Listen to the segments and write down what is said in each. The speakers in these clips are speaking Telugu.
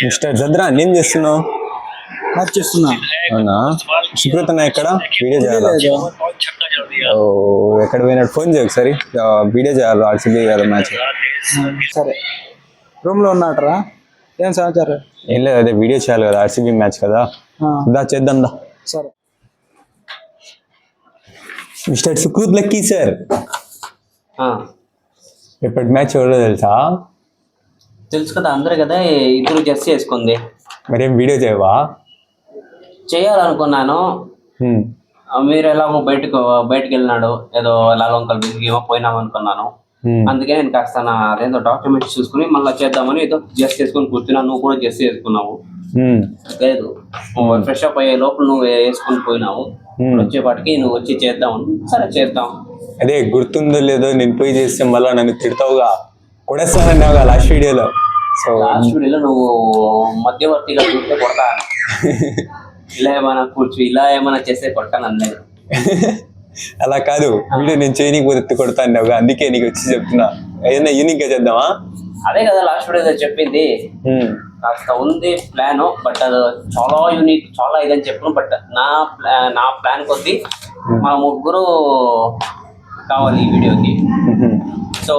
మిస్టర్ జద్రా ఏం చేస్తున్నావు? చేస్తున్నా. అవునా? సుకృత ఎక్కడ వీడియో చేయాలా? ఎక్కడ పోయినట్టు ఫోన్ చేయ ఒకసారి, వీడియో చేయాలి. ఆర్సీబీ కదా మ్యాచ్. సరే, రూమ్ లో ఉన్నాడరా? ఏం సమాచారం? ఏం లేదు, అదే వీడియో చేయాలి కదా, ఆర్సీబీ మ్యాచ్ కదా. దా చేద్దాం దా. సరే. మిస్టర్ సుకృత్ లక్కీ సార్, రేపటి మ్యాచ్ ఎవరో తెలుసా? తెలుసు కదా, అందరూ కదా. ఇద్దరు జెర్సీ వేసుకుంది. మరేం వీడియో చేయవా? చేయాలనుకున్నాను. మీరు ఎలాగో బయటకు వెళ్ళినాడు, ఏదో లాలంకల్ బిజీగా పోయినాం అనుకున్నాను. అందుకే నేను కాస్త అదేందో డాక్యుమెంట్స్ చూసుకుని మళ్ళీ చేద్దామని ఏదో జెర్సీ వేసుకుని కూర్చున్నాను. నువ్వు కూడా జెర్సీ వేసుకున్నావు. లేదు, ఫ్రెష్ అప్ అయ్యే లోపల నువ్వు వేసుకుని పోయినావు. వచ్చేపాటికి నువ్వు వచ్చి చేద్దామని. సరే చేద్దాం. అదే గుర్తుందో లేదో, నేను పోయి చేస్తే మళ్ళీ నన్ను తిడతావుగా, కొడేస్తానన్నావుగా లాస్ట్ వీడియోలో. సో లాస్ట్ వీడియోలో నువ్వు మధ్యవర్తిగా చూస్తే కొడతాను. ఇలా ఏమైనా చేస్తే కొడతాను అనలేదు. అలా కాదు, వీడియో నేను చేయనీకి కొడతా అన్నావుగా, అందుకే నీకు వచ్చి చెప్తున్నా. ఏదైనా యూనిక్ గా చేద్దామా? అదే కదా లాస్ట్ వీడియో చెప్పింది. కాస్త ఉంది ప్లాన్, బట్ అది చాలా యూనిక్, చాలా ఇదని చెప్పను. బట్ నా ప్లాన్ కొద్ది మన ముగ్గురు కావాలి ఈ వీడియోకి. సో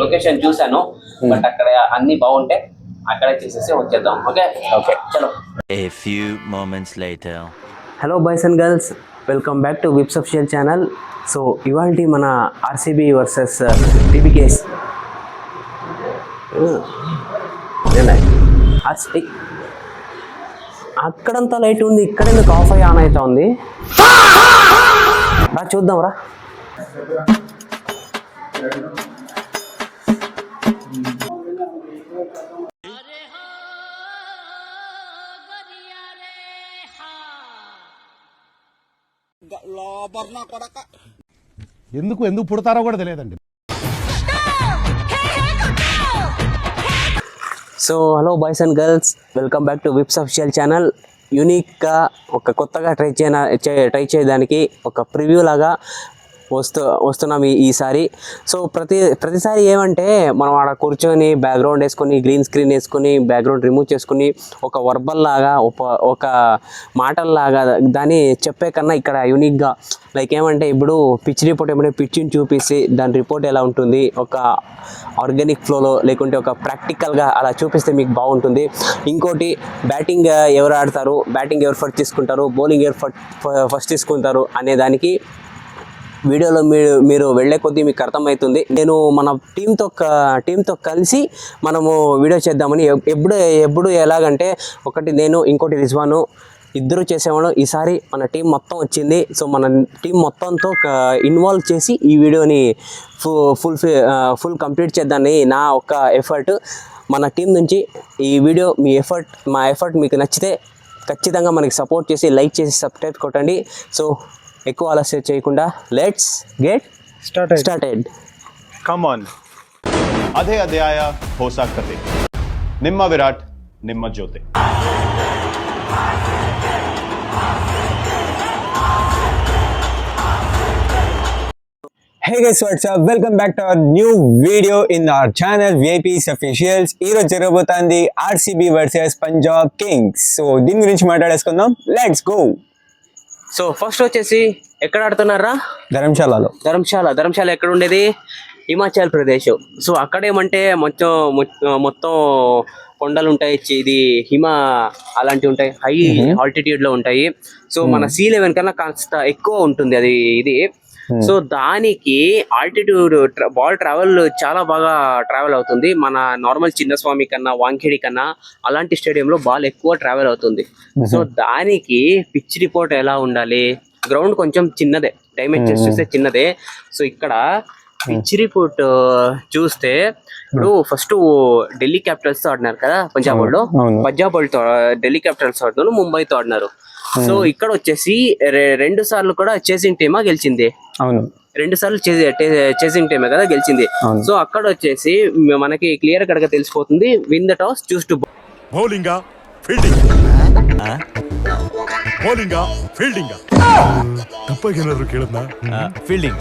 లొకేషన్ చూసాను, బట్ అక్కడ అన్ని బాగుంటే అక్కడే తీసేసి వచ్చేద్దాం. ఓకే ఓకే చలో. A few moments later. Hello boys and girls, welcome back to whips official channel. So ఇవాళ మన ఆర్సీబీ వర్సెస్ టీబీకేఎస్. అక్కడంతా లైట్ ఉంది, ఇక్కడ ఎందుకు ఆఫ్ అయ్యి ఆన్ అవుతా ఉంది? రా చూద్దాం రా. ఎందుకు పుడతారో కూడా తెలియదండి. So hello boys and girls, welcome back to whips official channel. యూనిక్గా ఒక కొత్తగా ట్రై చేయడానికి ఒక ప్రివ్యూ లాగా వస్తున్నాం ఈసారి. సో ప్రతిసారి ఏమంటే మనం ఆడ కూర్చొని బ్యాక్గ్రౌండ్ వేసుకొని, గ్రీన్ స్క్రీన్ వేసుకొని, బ్యాక్గ్రౌండ్ రిమూవ్ చేసుకుని, ఒక వర్బల్ లాగా ఒక మాటల్లాగా దాన్ని చెప్పే కన్నా ఇక్కడ యూనిక్గా లైక్ ఏమంటే, ఇప్పుడు పిచ్ రిపోర్ట్ ఏమంటే పిచ్ని చూపిస్తే దాని రిపోర్ట్ ఎలా ఉంటుంది, ఒక ఆర్గానిక్ ఫ్లోలో లేకుంటే ఒక ప్రాక్టికల్గా అలా చూపిస్తే మీకు బాగుంటుంది. ఇంకోటి, బ్యాటింగ్ ఎవరు ఆడతారు, బ్యాటింగ్ ఎవరు ఫస్ట్ తీసుకుంటారు, బౌలింగ్ ఎవరు ఫస్ట్ తీసుకుంటారు అనే దానికి వీడియోలో మీరు వెళ్ళే కొద్దీ మీకు అర్థమవుతుంది. నేను మన టీంతో కలిసి మనము వీడియో చేద్దామని ఎప్పుడు ఎలాగంటే, ఒకటి నేను, ఇంకోటి రిజ్వాను, ఇద్దరు చేసేవాడు. ఈసారి మన టీం మొత్తం వచ్చింది. సో మన టీం మొత్తంతో ఇన్వాల్వ్ చేసి ఈ వీడియోని ఫుల్ కంప్లీట్ చేద్దామని నా ఒక ఎఫర్ట్. మన టీం నుంచి ఈ వీడియో మా ఎఫర్ట్ మీకు నచ్చితే ఖచ్చితంగా మనకి సపోర్ట్ చేసి లైక్ చేసి సబ్స్క్రైబ్ కొట్టండి. సో ఎక్కువ ఆలస్యం చేయకుండా let's get started. Come on. అదే అధ్యాయ ಹೊಸ ಕತೆ. ನಿಮ್ಮ ವಿರಾಟ್, ನಿಮ್ಮ ಜೊತೆ. Hey guys, what's up? Welcome back to our new video in our channel VIPs Officials. ఈ రోజు జరగబోతుంది RCB versus Punjab Kings. So దీని గురించి మాట్లాడేసుకుందాం. Let's go. సో ఫస్ట్ వచ్చేసి ఎక్కడ ఆడుతున్నారా? ధర్మశాల ఎక్కడ ఉండేది? హిమాచల్ ప్రదేశ్. సో అక్కడేమంటే మొత్తం కొండలు ఉంటాయి, ఇది అలాంటివి ఉంటాయి, హై ఆల్టిట్యూడ్లో ఉంటాయి. సో మన సీ లెవెల్ కన్నా కాస్త ఎక్కువ ఉంటుంది అది ఇది. సో దానికి ఆల్టిట్యూడ్ బాల్ చాలా బాగా ట్రావెల్ అవుతుంది. మన నార్మల్ చిన్నస్వామి కన్నా, వాంఖేడి కన్నా అలాంటి స్టేడియంలో బాల్ ఎక్కువ ట్రావెల్ అవుతుంది. సో దానికి పిచ్ రిపోర్ట్ ఎలా ఉండాలి? గ్రౌండ్ కొంచెం చిన్నదే, డైమెన్షన్స్ చూస్తే చిన్నదే. సో ఇక్కడ పిచ్ రిపోర్ట్ చూస్తే, ఇప్పుడు ఫస్ట్ ఢిల్లీ క్యాపిటల్స్ తో ఆడినారు కదా పంజాబ్ వాళ్ళతో, ఢిల్లీ క్యాపిటల్స్ ఆడుతున్నారు, ముంబైతో ఆడినారు. సో ఇక్కడ వచ్చేసి 2 సార్లు కూడా చేసింగ్ టీమా గెలిచింది. అవును, 2 సార్లు చేసింగ్ టీమే కదా గెలిచింది. సో అక్కడ వచ్చేసి మనకి క్లియర్ కడగా తెలిసిపోతుంది, win the toss choose to bowling fielding ತಪ್ಪಾಗೇನಾದ್ರು ಕೇಳದ್ನ? ಫೀಲ್ಡಿಂಗ್.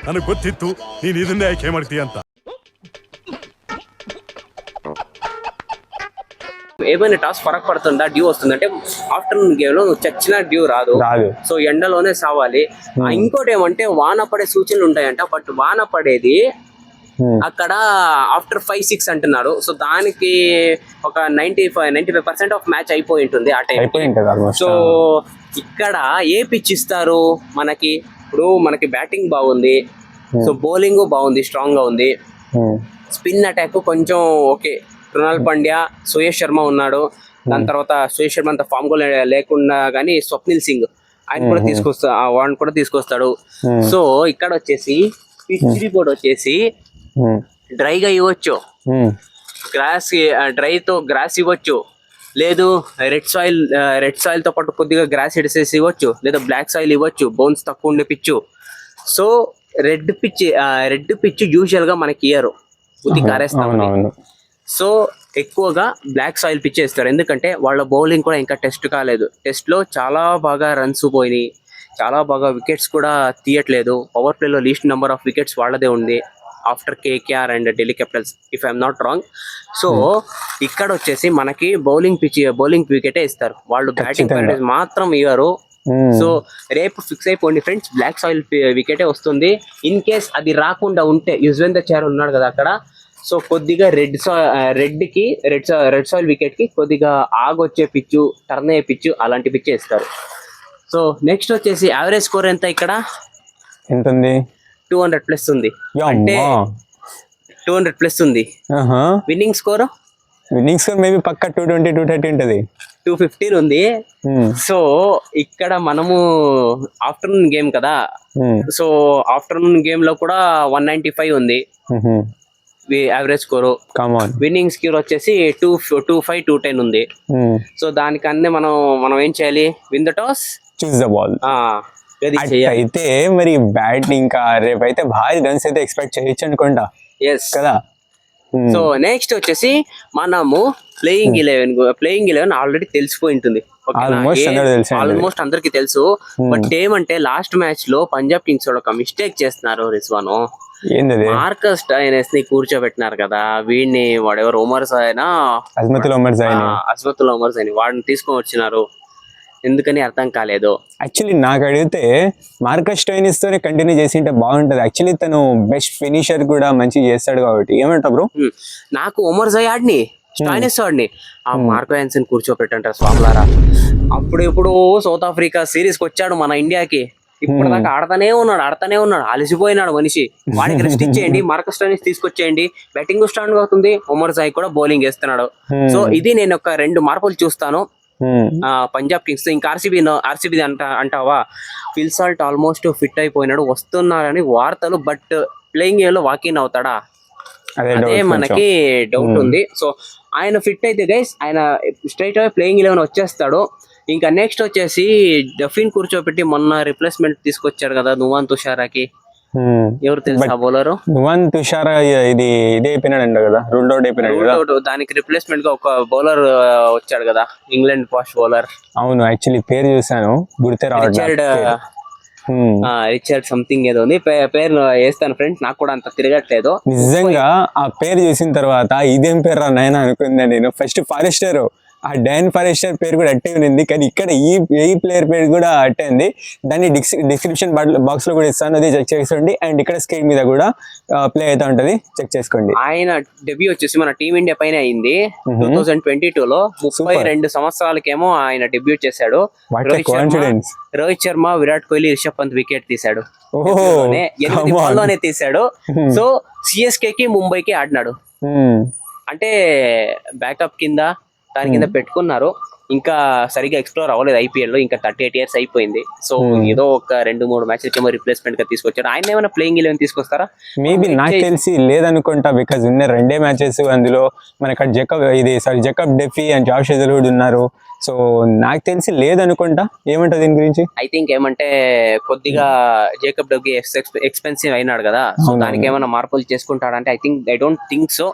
ನನಗೆ ಗೊತ್ತಿತ್ತು ನೀನ್ ಇದನ್ನೇ ಆಯ್ಕೆ ಮಾಡ್ತೀಯ ಅಂತ. ఏమైనా టాస్ ఫరక్ పడుతుందా, డ్యూ వస్తుంది అంటే ఆఫ్టర్నూన్ గేమ్ లో నువ్వు చచ్చిన డ్యూ రాదు. సో ఎండలోనే సావాలి. ఇంకోటి ఏమంటే వాన పడే సూచనలు ఉంటాయంట, బట్ వాన పడేది అక్కడ ఆఫ్టర్ 5-6 అంటున్నారు. సో దానికి ఒక 95% ఆఫ్ మ్యాచ్ అయిపోయి ఉంటుంది ఆ టైం. సో ఇక్కడ ఏ పిచ్ ఇస్తారు మనకి? ఇప్పుడు మనకి బ్యాటింగ్ బాగుంది, సో బౌలింగ్ బాగుంది, స్ట్రాంగ్ గా ఉంది. స్పిన్ అటాక్ కొంచెం ఓకే, కృణాల్ పాండ్యా, సుయేష్ శర్మ ఉన్నాడు. దాని తర్వాత సుయేష్ శర్మ అంత ఫామ్ కూడా లేకుండా కానీ స్వప్నిల్ సింగ్ వాడిని కూడా తీసుకొస్తాడు. సో ఇక్కడ వచ్చేసి పిచ్ రిపోర్ట్ వచ్చేసి డ్రైగా ఇవ్వచ్చు, గ్రాస్ ఇవ్వచ్చు, లేదు రెడ్ సాయిల్ తో పాటు కొద్దిగా గ్రాస్ ఎడిసేసి ఇవ్వచ్చు, లేదా బ్లాక్ సాయిల్ ఇవ్వచ్చు, బౌన్స్ తక్కువ ఉండే పిచ్చు. సో రెడ్ పిచ్ యూజువల్ గా మనకి ఇయ్యరు, ఉది కారేస్తామని. సో ఎక్కువగా బ్లాక్ సాయిల్ పిచ్ వేస్తారు, ఎందుకంటే వాళ్ళ బౌలింగ్ కూడా ఇంకా టెస్ట్ కాలేదు. టెస్ట్ లో చాలా బాగా రన్స్ పోయినాయి, చాలా బాగా వికెట్స్ కూడా తీయట్లేదు. పవర్ ప్లేలో లీస్ట్ నెంబర్ ఆఫ్ వికెట్స్ వాళ్ళదే ఉంది after KKR and Delhi Capitals, if I'm not wrong. So ఇక్కడ వచ్చేసి మనకి బౌలింగ్ వికెటే ఇస్తారు, వాళ్ళు బ్యాటింగ్ మాత్రం ఇవ్వరు. సో రేపు ఫిక్స్ అయిపోండి ఫ్రెండ్స్, బ్లాక్ సాయిల్ వికెటే వస్తుంది. ఇన్ కేస్ అది రాకుండా ఉంటే యుజ్వేంద్ర చహల్ ఉన్నాడు కదా అక్కడ, సో కొద్దిగా రెడ్ సాయిల్ వికెట్ కి కొద్దిగా ఆగొచ్చే పిచ్చు, టర్న్ అయ్యే పిచ్చు, అలాంటి పిచ్చే ఇస్తారు. సో నెక్స్ట్ వచ్చేసి యావరేజ్ స్కోర్ ఎంత ఇక్కడ? ఎంత ఉంది? 200+ ఉంది, అంటే 200+ ఉంది. విన్నింగ్ స్కోర్ మేబీ పక్కా 220-230 ఉంటది, 215 ఉంది. సో ఇక్కడ మనము ఆఫ్టర్నూన్ గేమ్ కదా, సో ఆఫ్టర్నూన్ గేమ్ లో కూడా 195 ఉంది యావరేజ్ స్కోర్. విన్నింగ్ స్కోర్ వచ్చేసి 205-210 ఉంది. సో దానికన్నా మనం ఏం చేయాలి? Win the toss, choose the ball. అయితే మరి బ్యాటింగ్ ఇంకా రేపైతే భారీ రన్స్ అయితే ఎక్స్పెక్ట్ చేయొచ్చు అనుకుంటా కదా. సో నెక్స్ట్ వచ్చేసి మనము ప్లేయింగ్ 11 ఆల్రెడీ తెలిసిపోయి ఉంటుంది, ఆల్మోస్ట్ అందరికి తెలుసు. బట్ ఏమంటే లాస్ట్ మ్యాచ్ లో పంజాబ్ కింగ్స్ ఒక మిస్టేక్ చేస్తున్నారు రిజ్వాను. మార్కస్ స్టోయినిస్ ని కూర్చోబెట్టినారు కదా, వీడిని వాడెవరు అజ్మతుల్ ఉమర్ జైని వాడిని తీసుకొని వచ్చినారు, ఎందుకని అర్థం కాలేదు. యాక్చువల్లీ నాకు అడిగితే మార్కస్ స్టోయినిస్ తోనే కంటిన్యూ చేసింటే బాగుంటది. యాక్చువల్లీ తను బెస్ట్ ఫినిషర్ కూడా మంచిగా చేస్తాడు కాబట్టి. ఏమంటా బ్రో? నాకు ఉమర్ జై ఆడిని, స్టోయినిస్ ఆడిని, ఆ మార్కో యాన్సన్ కూర్చోబెట్టంటారు స్వాములారా. అప్పుడు సౌత్ ఆఫ్రికా సిరీస్ కి వచ్చాడు మన ఇండియాకి, ఇప్పటిదాకా ఆడతానే ఉన్నాడు, అలసిపోయినాడు మనిషి. వాడికి రెస్ట్ ఇచ్చేయండి, మార్కస్ స్టోయినిస్ తీసుకొచ్చేయండి, బ్యాటింగ్ స్ట్రాంగ్ అవుతుంది, ఉమర్ జై కూడా బౌలింగ్ వేస్తున్నాడు. సో ఇది నేను ఒక 2 మార్పులు చూస్తాను పంజాబ్ కింగ్స్. ఇంకా ఆర్సీబీ అంటావా? ఫిల్ సాల్ట్ ఆల్మోస్ట్ ఫిట్ అయిపోయినాడు, వస్తున్నారని వార్తలు. బట్ ప్లేయింగ్ లో వాకిన్ అవుతాడా, అదే మనకి డౌట్ ఉంది. సో ఆయన ఫిట్ అయితే గైస్, ఆయన స్ట్రైట్ అవే ప్లేయింగ్ 11 వచ్చేస్తాడు. ఇంకా నెక్స్ట్ వచ్చేసి డఫిన్ కూర్చోబెట్టి మొన్న రిప్లేస్మెంట్ తీసుకొచ్చారు కదా నువాన్ తుషారాకి, ఎవరు తెలుసా బౌలర్? నువాన్ తుషారా ఇది అయిపోయినాడు కదా, రూల్డ్ అవుట్ అయిపోయినాడు కదా. దానికి రిప్లేస్మెంట్ గా ఒక బౌలర్ వచ్చాడు కదా, ఇంగ్లాండ్ ఫాస్ట్ బౌలర్. అవును, యాక్చువల్లీ పేరు చూసాను, గుర్తే రావట్లేదు. రిచర్డ్ సంథింగ్ ఏదో ఉంది, పేరు వేస్తాను ఫ్రెండ్స్, నాకు కూడా అంత తిరగట్లేదు. నిజంగా ఆ పేరు చూసిన తర్వాత ఇదేం పేరు రా నాయన అనుకున్నా నేను. ఫస్ట్ ఫారెస్టర్, ఆ డాన్ ఫారెస్టర్ పేరు కూడా అట్టే ఉంది, కానీ ఇక్కడ ఈ ప్లేయర్ పేరు కూడా అట్టే ఉంది. దాన్ని డిస్క్రిప్షన్ బాక్స్ లో కూడా ఇస్తాను, అది చెక్ చేసుకోండి. అండ్ ఇక్కడ స్క్రీన్ మీద కూడా ప్లే అయితే ఉంటది, చెక్ చేసుకోండి. ఆయన డెబ్యూ వచ్చేసి మన టీమిండియా పైన అయింది 2022 లో. 32 సంవత్సరాలకేమో ఆయన డెబ్యూ చేశాడు. రోహిత్ శర్మ, విరాట్ కోహ్లీ, రిషబ్ పంత్ వికెట్ తీశాడు, 8 బాల్లోనే తీశాడు. సో సిఎస్కే కి ముంబైకి ఆడినాడు, అంటే బ్యాకప్ కింద దాని కింద పెట్టుకున్నారు. ఇంకా సరిగా ఎక్స్ప్లోర్ అవ్వలేదు ఐపీఎల్ లో, ఇంకా 38 years అయిపోయింది. సో ఏదో ఒక 2-3 మ్యాచ్లకేమో రిప్లేస్మెంట్ గా తీసుకొచ్చారు. ఆయన ఏమైనా ప్లేయింగ్ 11 తీసుకొస్తారా? మేబీ నాకు తెలిసి లేదనుకుంటా, బికాజ్ ఉన్న 2 మ్యాచెస్ అందులో మనకి Jacob DeFi and Josh Hazlewood ఉన్నారు. సో నాకు తెలిసి లేదనుకుంటా. ఏమంటా దీని గురించి? ఐ థింక్ ఏమంటే కొద్దిగా జేకబ్ డెఫీ ఎక్స్పెన్సివ్ అయినాడు కదా, సో దానికి ఏమైనా మార్పులు చేసుకుంటాడంటే ఐ డోంట్ థింక్ సో.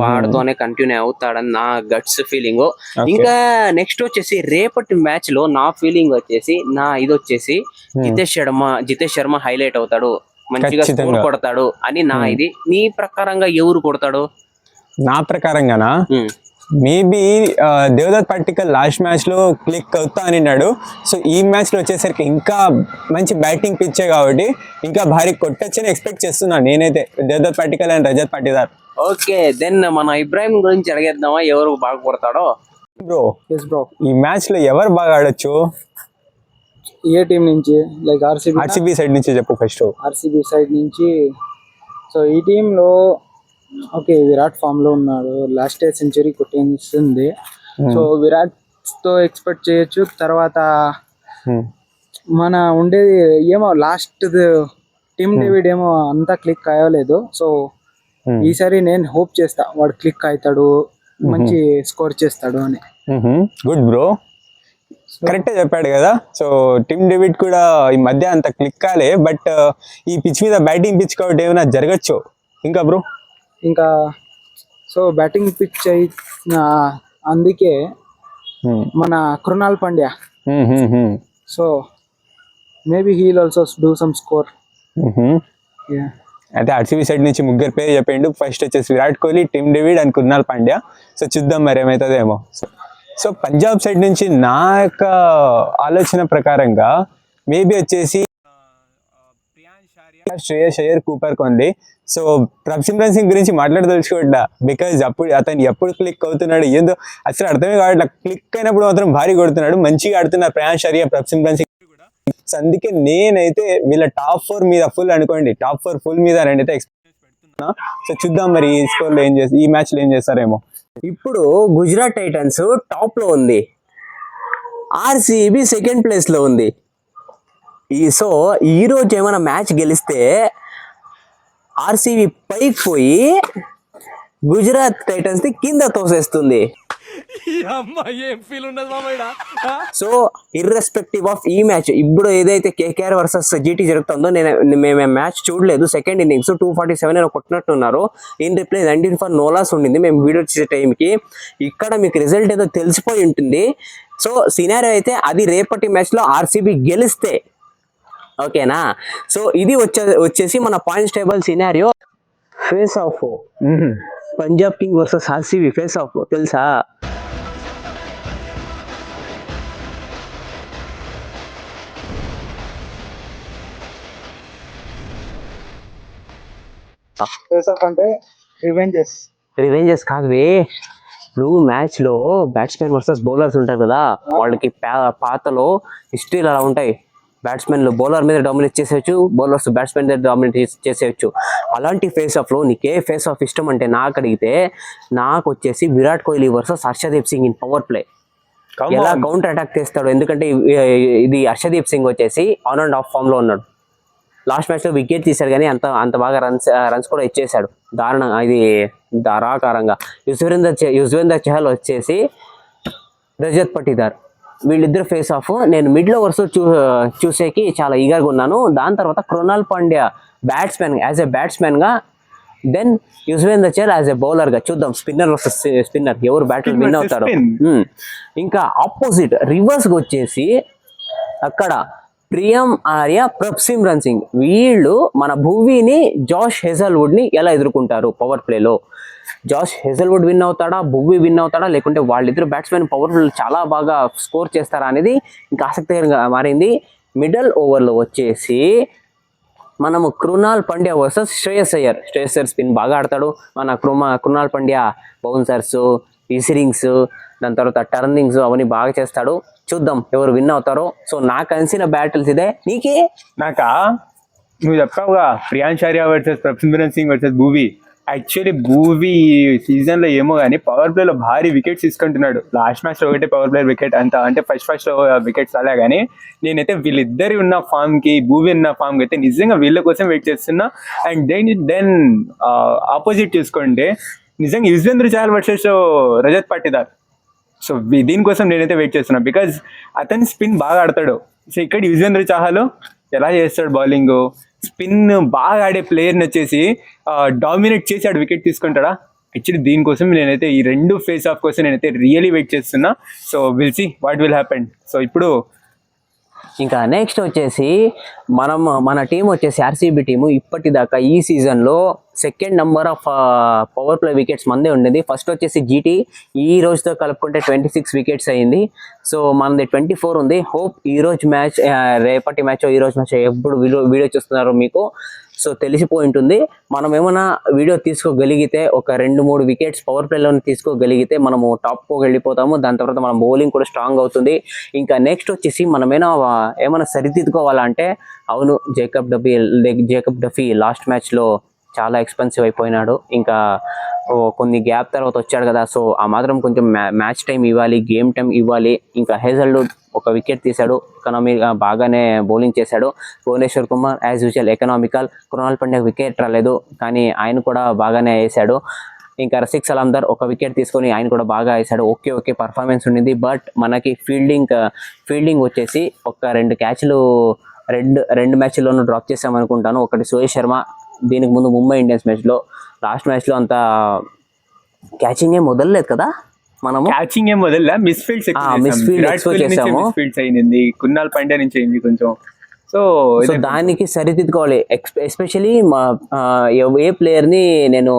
వాడితోనే కంటిన్యూ అవుతాడని నా గట్స్ ఫీలింగ్. ఇంకా నెక్స్ట్ వచ్చేసి రేపటి మ్యాచ్ లో నా ఫీలింగ్ వచ్చేసి, ఇది వచ్చేసి జితేష్ శర్మ హైలైట్ అవుతాడు, మంచిగా స్కోర్ కొడతాడు అని నా ఇది. నీ ప్రకారంగా ఎవరు కొడతాడు? నా ప్రకారంగానా? మేబీ దేవదత్ పట్టికల్ లాస్ట్ మ్యాచ్లో క్లిక్ అవుతా అన్నాడు. సో ఈ మ్యాచ్లో వచ్చేసరికి ఇంకా మంచి బ్యాటింగ్ పిచ్చే కాబట్టి ఇంకా భారీ కొట్టొచ్చని ఎక్స్పెక్ట్ చేస్తున్నాను నేనైతే, Devdutt Padikkal and Rajat Patidar. Okay, then మన ఇబ్రాహిం గురించి అడిగేద్దామా, ఎవరు బాగా కొడతాడో. Bro yes bro. ఈ మ్యాచ్లో ఎవరు బాగా ఆడొచ్చు? ఏ టీం నుంచి? లైక్ ఆర్సీబీ సైడ్ నుంచి చెప్పు ఫస్ట్. ఆర్సీబీ సైడ్ నుంచి. సో ఈ టీంలో ఓకే, విరాట్ ఫామ్ లో ఉన్నాడు, లాస్ట్ ఇయర్ సెంచరీ కొట్టేస్తుంది. సో విరాట్ తో ఎక్స్పెక్ట్ చేయొచ్చు. తర్వాత మన ఉండేది ఏమో లాస్ట్ టీమ్ డేవిడ్ ఏమో అంతా క్లిక్ అవ్వలేదు. సో ఈసారి నేను హోప్ చేస్తా వాడు క్లిక్ అవుతాడు, మంచి స్కోర్ చేస్తాడు అని. గుడ్ బ్రో, కరెక్టే చెప్పాడు కదా. సో టిమ్ డేవిడ్ కూడా ఈ మధ్య అంత క్లిక్ కాలే, బట్ ఈ పిచ్ మీద బ్యాటింగ్ పిచ్ కాబట్టి ఏమైనా జరగచ్చు. ఇంకా బ్రో ఇంకా సో బ్యాటింగ్ పిచ్ అయి అందుకే మన Krunal Pandya, so maybe he'll also do some score. అయితే ఆర్సీబీ సైడ్ నుంచి ముగ్గురు పేరు చెప్పిండు. ఫస్ట్ వచ్చేసి Virat Kohli, Tim David and Krunal Pandya. So చూద్దాం మరి ఏమవుతుందేమో. సో పంజాబ్ సైడ్ నుంచి నా యొక్క ఆలోచన ప్రకారంగా మేబీ వచ్చేసి శ్రేయస్ అయ్యర్, కూపర్ కొండి. సో ప్రభ్సిమ్రన్ సింగ్ గురించి మాట్లాడదలుచుకోవట్లా, బికాజ్ అతను ఎప్పుడు క్లిక్ అవుతున్నాడు ఏందో అసలు అర్థమే కావట్లా. క్లిక్ అయినప్పుడు మాత్రం భారీ కొడుతున్నాడు, మంచిగా ఆడుతున్నారు ప్రయాణ్ షరియా, ప్రభ్సిమ్రన్ సింగ్ కూడా. సో అందుకే నేనైతే వీళ్ళ టాప్ 4 మీద ఫుల్ అనుకోండి, టాప్ 4 ఫుల్ మీద నేనైతే ఎక్స్పెక్ట్ పెడుతున్నా. సో చూద్దాం మరి ఈ స్కోర్లో ఏం చేస్తారు, ఈ మ్యాచ్లో ఏం చేస్తారేమో. ఇప్పుడు గుజరాత్ టైటన్స్ టాప్ లో ఉంది, ఆర్సీబీ సెకండ్ ప్లేస్ లో ఉంది. సో ఈ రోజు ఏమైనా మ్యాచ్ గెలిస్తే ఆర్సీబీ పైకి పోయి గుజరాత్ టైటన్స్ ని కింద తోసేస్తుంది. సో ఇర్రెస్పెక్టివ్ ఆఫ్ ఈ మ్యాచ్, ఇప్పుడు ఏదైతే కేకేఆర్ వర్సెస్ జీటీ జరుగుతుందో, మేము మ్యాచ్ చూడలేదు. సెకండ్ ఇన్నింగ్స్ 247 కొట్టినట్టున్నారు. In reply 19 for no loss ఉండింది మేము వీడియో చేసే టైంకి. ఇక్కడ మీకు రిజల్ట్ ఏదో తెలిసిపోయి ఉంటుంది. సో సినారియో అయితే అది రేపటి మ్యాచ్లో ఆర్సీబీ గెలిస్తే ఓకేనా. సో ఇది వచ్చేసి మన points table scenario. Face of Punjab king versus RCB face of తెలుసా? అంటే రివెంజెస్ కాదువే. ఇప్పుడు మ్యాచ్లో బ్యాట్స్మెన్ వర్సెస్ బౌలర్స్ ఉంటారు కదా, వాళ్ళకి పాతలో హిస్టరీలు అలా ఉంటాయి. బ్యాట్స్మెన్లు బౌలర్ మీద డామినేట్ చేసేయచ్చు, బౌలర్స్ బ్యాట్స్మెన్ మీద డామినేట్ చేసేయచ్చు. అలాంటి ఫేస్ ఆఫ్లో నీకే ఫేస్ ఆఫ్ ఇష్టం అంటే నాకు అడిగితే నాకు వచ్చేసి Virat Kohli versus Harshdeep Singh in power play. ఎలా కౌంటర్ అటాక్ చేస్తాడు, ఎందుకంటే ఇది హర్షదీప్ సింగ్ వచ్చేసి ఆన్ అండ్ ఆఫ్ ఫామ్లో ఉన్నాడు. లాస్ట్ మ్యాచ్లో వికెట్ తీశాడు కానీ అంత బాగా రన్స్ కూడా ఇచ్చేసాడు దారుణంగా, ఇది ధారాకారంగా. యుజ్వేందర్ చహల్ వచ్చేసి రజత్ పటిదార్, వీళ్ళిద్దరు ఫేస్ ఆఫ్. నేను మిడిల్ ఓవర్స్ చూసేకి చాలా ఈగర్గా ఉన్నాను. దాని తర్వాత Krunal Pandya batsmen as a బ్యాట్స్మెన్గా, then Yuzvendra Chahal as a బౌలర్గా. చూద్దాం స్పిన్నర్ వర్సెస్ స్పిన్నర్ ఎవరు బ్యాటింగ్ విన్ అవుతారు. ఇంకా ఆపోజిట్ రివర్స్గా వచ్చేసి అక్కడ ప్రియం ఆర్య, ప్రభ్సిమ్రన్ సింగ్, వీళ్ళు మన భువీని, జాష్ హెజల్వుడ్ని ఎలా ఎదుర్కొంటారు పవర్ ప్లేలో. జాష్ హెజల్వుడ్ విన్ అవుతాడా, భువీ విన్ అవుతాడా, లేకుంటే వాళ్ళిద్దరు బ్యాట్స్మెన్ పవర్ ప్లే చాలా బాగా స్కోర్ చేస్తారా అనేది ఇంకా ఆసక్తికరంగా మారింది. మిడిల్ ఓవర్లో వచ్చేసి మనము కృణాల్ పాండ్యా వర్సెస్ శ్రేయస్ అయ్యర్. శ్రేయస్ అయ్యర్ స్పిన్ బాగా ఆడతాడు, మన కృణాల్ పాండ్యా బౌన్సర్స్, విసిరింగ్స్, దాని తర్వాత టర్నింగ్స్ అవన్నీ బాగా చేస్తాడు. చూద్దాం ఎవరు విన్ అవుతారో. సో నాకు కలిసిన బ్యాటిల్స్ ఇదే. నీకే? నాకా నువ్వు చెప్పావుగా Priyansh Arya versus Prabhsimran Singh versus Bhuvi. Actually Bhuvi ఈ సీజన్లో ఏమో కానీ పవర్ ప్లేలో భారీ వికెట్స్ తీసుకుంటున్నాడు. లాస్ట్ మ్యాచ్లో ఒకటే పవర్ ప్లే వికెట్ అంత, అంటే ఫస్ట్లో వికెట్స్ అలా. కానీ నేనైతే వీళ్ళిద్దరి ఉన్న ఫామ్కి, భూవీ ఉన్న ఫామ్కి అయితే నిజంగా వీళ్ళ కోసం వెయిట్ చేస్తున్నా. అండ్ దెన్ ఆపోజిట్ చూసుకుంటే నిజంగా యుజ్వేంద్ర చహల్ వర్సెస్ రజత్ పాటిదార్. సో దీనికోసం నేనైతే వెయిట్ చేస్తున్నాను, బికాజ్ అతని స్పిన్ బాగా ఆడతాడు. సో ఇక్కడ యుజ్వేంద్ర చహల్ ఎలా చేస్తాడు బౌలింగ్, స్పిన్ బాగా ఆడే ప్లేయర్ని వచ్చేసి డామినేట్ చేసి ఆడు వికెట్ తీసుకుంటాడా. యాక్చువల్లీ దీనికోసం నేనైతే ఈ రెండు ఫేస్ ఆఫ్ కోసం నేనైతే రియలీ వెయిట్ చేస్తున్నా. So will see what will happen. So ఇప్పుడు ఇంకా నెక్స్ట్ వచ్చేసి మన టీం వచ్చేసి ఆర్సీబీ టీము ఇప్పటిదాకా ఈ సీజన్లో second number of power play wickets మందే ఉండేది. ఫస్ట్ వచ్చేసి జీటీ ఈ రోజుతో కలుపుకుంటే 26 వికెట్స్ అయ్యింది. సో మనది 24 ఉంది. హోప్ ఈ రోజు మ్యాచ్ రేపటి మ్యాచ్ ఈ రోజు మ్యాచ్ ఎప్పుడు వీడియో చూస్తున్నారో మీకు సో తెలిసిపోయి ఉంటుంది. మనం ఏమైనా వీడియో తీసుకోగలిగితే ఒక 2-3 వికెట్స్ పవర్ ప్లేలో తీసుకోగలిగితే మనము టాప్కి వెళ్ళిపోతాము. దాని తర్వాత మన బౌలింగ్ కూడా స్ట్రాంగ్ అవుతుంది. ఇంకా నెక్స్ట్ వచ్చేసి మనం ఏమైనా సరిదిద్దుకోవాలంటే అవును జేకబ్ డఫీ లాస్ట్ మ్యాచ్లో చాలా ఎక్స్పెన్సివ్ అయిపోయినాడు. ఇంకా కొన్ని గ్యాప్ తర్వాత వచ్చాడు కదా, సో ఆ మాత్రం కొంచెం మ్యాచ్ టైం ఇవ్వాలి, గేమ్ టైం ఇవ్వాలి. ఇంకా హేజల్వుడ్ ఒక వికెట్ తీశాడు, బాగానే బౌలింగ్ చేశాడు. Bhuvneshwar Kumar as usual economical. Krunal Pandya wicket రాలేదు కానీ ఆయన కూడా బాగానే వేశాడు. ఇంకా రసిక్ సలాందర్ ఒక వికెట్ తీసుకొని ఆయన కూడా బాగా వేశాడు. ఓకే పర్ఫార్మెన్స్ ఉండింది. బట్ మనకి ఫీల్డింగ్ వచ్చేసి ఒక 2 క్యాచ్లు రెండు మ్యాచ్ల్లోనూ డ్రాప్ చేసామనుకుంటాను. ఒకటి సుయేష్ శర్మ, దీనికి ముందు ముంబై ఇండియన్స్ మ్యాచ్లో లాస్ట్ మ్యాచ్లో అంతా క్యాచింగ్ ఏం వదలలేదు కదా మనము. క్యాచింగ్ ఏం వదలలా, మిస్ఫీల్డ్స్ చేసాము. మిస్ఫీల్డ్స్ అయింది, కున్నాల్ పాండ్యా నుంచి అయింది కొంచెం. సో దానికి సరిదిద్దుకోవాలి. ఎస్పెషలీ ఏ ప్లేయర్ని నేను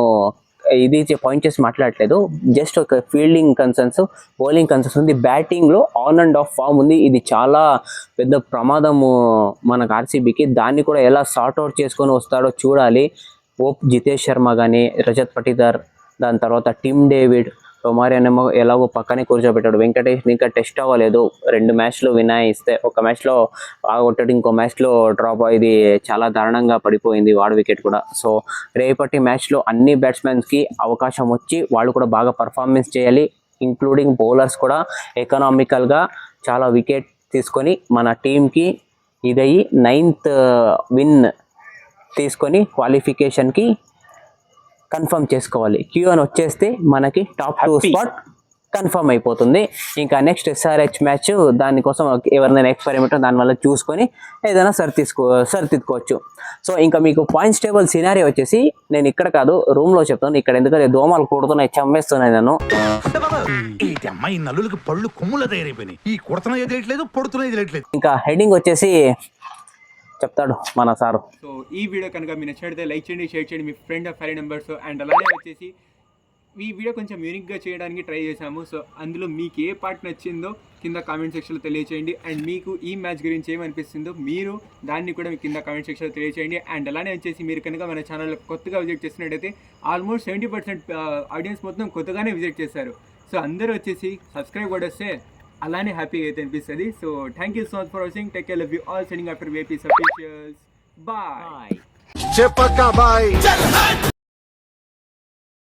ఇది పాయింట్ చేసి మాట్లాడట్లేదు, జస్ట్ ఒక ఫీల్డింగ్ కన్సర్న్స్, బౌలింగ్ కన్సర్న్స్ ఉంది. బ్యాటింగ్లో ఆన్ అండ్ ఆఫ్ ఫామ్ ఉంది. ఇది చాలా పెద్ద ప్రమాదము మనకు ఆర్సీబీకి. దాన్ని కూడా ఎలా సార్ట్అవుట్ చేసుకొని వస్తాడో చూడాలి. జితేష్ శర్మ కానీ, రజత్ పటిదార్, దాని తర్వాత టిమ్ డేవిడ్, టొమారియనేమో ఎలాగో పక్కనే కూర్చోబెట్టాడు. వెంకటేష్ ఇంకా టెస్ట్ అవ్వలేదు. 2 మ్యాచ్లు వినాయిస్తే ఒక మ్యాచ్లో బాగా కొట్టాడు, ఇంకో మ్యాచ్లో డ్రాప్. ఇది చాలా దారుణంగా పడిపోయింది వాడు వికెట్ కూడా. సో రేపటి మ్యాచ్లో అన్ని బ్యాట్స్మెన్స్కి అవకాశం వచ్చి వాళ్ళు కూడా బాగా పర్ఫార్మెన్స్ చేయాలి. ఇంక్లూడింగ్ బౌలర్స్ కూడా ఎకనామికల్గా చాలా వికెట్ తీసుకొని మన టీంకి ఇదయ్యి 9th విన్ తీసుకొని క్వాలిఫికేషన్కి కన్ఫర్మ్ చేసుకోవాలి. క్యూ అని వచ్చేస్తే మనకి టాప్ 2 స్పాట్ కన్ఫర్మ్ అయిపోతుంది. ఇంకా నెక్స్ట్ SRH మ్యాచ్, దానికోసం ఎవరినైనా ఎక్స్పెరిమెంట్ దానివల్ల చూసుకొని ఏదైనా సరిదిద్దుకోవచ్చు. సో ఇంకా మీకు పాయింట్స్ టేబుల్ సినారీ వచ్చేసి నేను ఇక్కడ కాదు రూమ్లో చెప్తాను. ఇక్కడ ఎందుకంటే దోమలు కొడుతున్నాయి, చంపేస్తున్నాయి నన్ను. ఈ అమ్మాయి నల్లులకి పళ్ళు కొమ్ములు తయారైపోయినాయి. ఈ కుడుతున్నా ఎదిలేట్లేదు, పొడుతున్నా ఎదిలేట్లేదు. ఇంకా హెడ్డింగ్ వచ్చేసి చెప్తాడు మన సారు. సో ఈ వీడియో కనుక మీరు నచ్చినట్లయితే లైక్ చేయండి, షేర్ చేయండి మీ friend of family members. And అలానే వచ్చేసి ఈ వీడియో కొంచెం యూనిక్గా చేయడానికి ట్రై చేశాము. సో అందులో మీకు ఏ పార్ట్ నచ్చిందో కింద కామెంట్ సెక్షన్లో తెలియచేయండి. అండ్ మీకు ఈ మ్యాచ్ గురించి ఏమనిపిస్తుందో మీరు దాన్ని కూడా కింద కామెంట్ సెక్షన్లో తెలియచేయండి. అండ్ అలానే వచ్చేసి మీరు కనుక మన ఛానల్ కొత్తగా విజిట్ చేసినట్టయితే ఆల్మోస్ట్ 70% ఆడియన్స్ మొత్తం కొత్తగానే విజిట్ చేశారు. సో అందరూ వచ్చేసి సబ్స్క్రైబ్ కూడా వస్తే అలానే హ్యాపీగా అయితే అనిపిస్తుంది. So thank you so much for watching. Take care, love you all. Sending after VIPs officials. Bye. చెప్పక్క బాయ్.